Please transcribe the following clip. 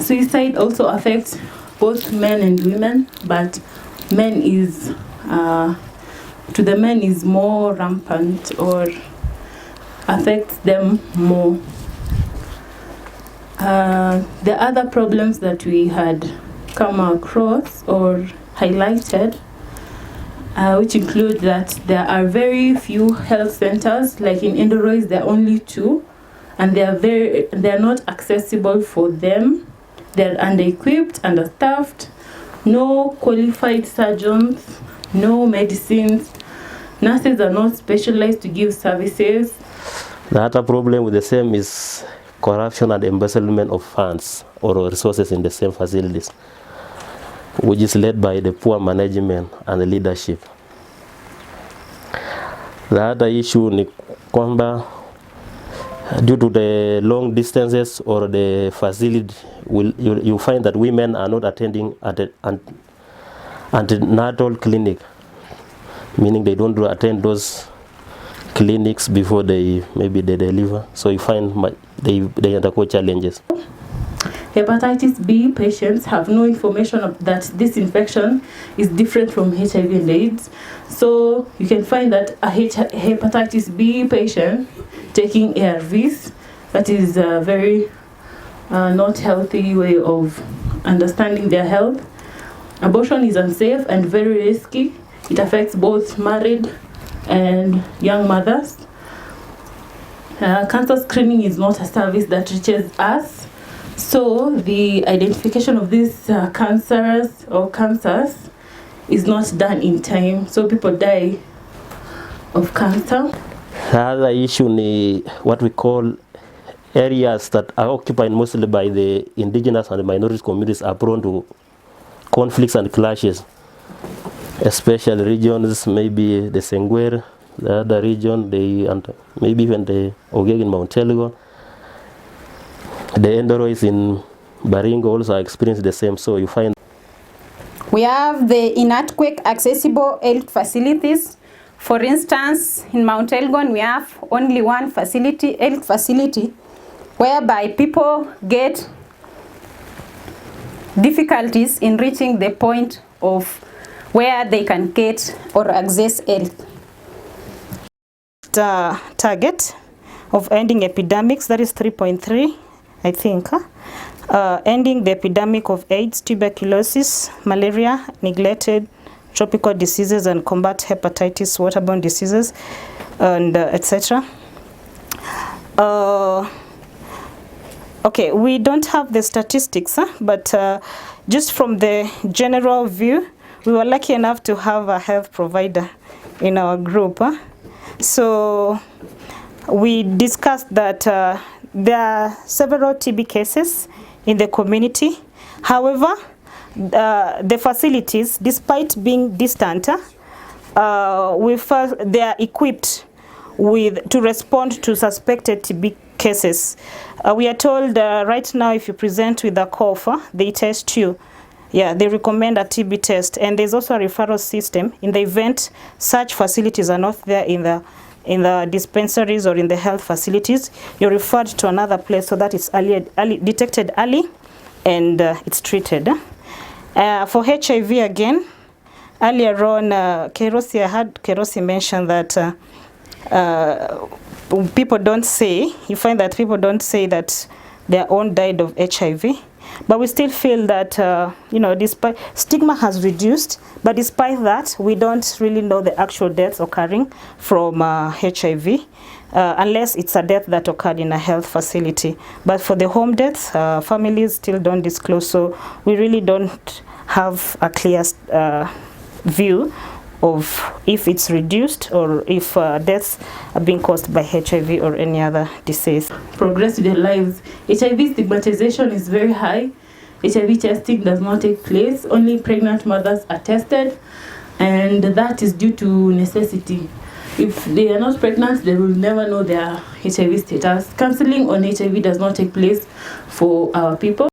Suicide also affects both men and women, but men is to the men is more rampant or affects them more. The other problems that we had come across or highlighted, which include that there are very few health centers. Like in Minorities, there are only 2, and they're not accessible for them. They're under-equipped, understaffed, no qualified surgeons, no medicines. Nurses are not specialized to give services. The other problem with the same is corruption and embezzlement of funds or resources in the same facilities, which is led by the poor management and the leadership. The other issue ni kwamba due to the long distances or the facility, you find that women are not attending at an antenatal clinic, meaning they don't attend those clinics before they deliver. So you find they undergo challenges. Hepatitis B patients have no information that this infection is different from HIV and AIDS. So you can find that a hepatitis B patient taking ARVs, that is a very not healthy way of understanding their health. Abortion is unsafe and very risky. It affects both married and young mothers. Cancer screening is not a service that reaches us. So the identification of these cancers is not done in time. So people die of cancer. The other issue is what we call areas that are occupied mostly by the indigenous and the minority communities are prone to conflicts and clashes, especially regions, maybe the Sengwer, the other region, maybe even the Ogeg in Mount Elgon. The Minorities in Baringo also experience the same, so you find. We have the inequitable accessible health facilities. For instance, in Mount Elgon, we have only one health facility, whereby people get difficulties in reaching the point of where they can get or access health. The target of ending epidemics, that is 3.3, I think. Ending the epidemic of AIDS, tuberculosis, malaria, neglected tropical diseases, and combat hepatitis, waterborne diseases, and etc. Okay, we don't have the statistics, but just from the general view, we were lucky enough to have a health provider in our group. So we discussed that there are several TB cases in the community. However, the facilities, despite being distant, we felt they are equipped to respond to suspected TB cases. We are told right now, if you present with a cough, they test you. Yeah, they recommend a TB test, and there's also a referral system in the event such facilities are not there in the dispensaries or in the health facilities. You're referred to another place so that it's detected early and it's treated. For HIV again, earlier on, I had Kerosi mention that people don't say, you find that people don't say that their own died of HIV. But we still feel that, despite stigma has reduced, but despite that, we don't really know the actual deaths occurring from HIV, unless it's a death that occurred in a health facility. But for the home deaths, families still don't disclose, so we really don't have a clear view of if it's reduced or if deaths are being caused by HIV or any other disease. Progress with their lives. HIV stigmatization is very high. HIV testing does not take place. Only pregnant mothers are tested, and that is due to necessity. If they are not pregnant, they will never know their HIV status. Counseling on HIV does not take place for our people.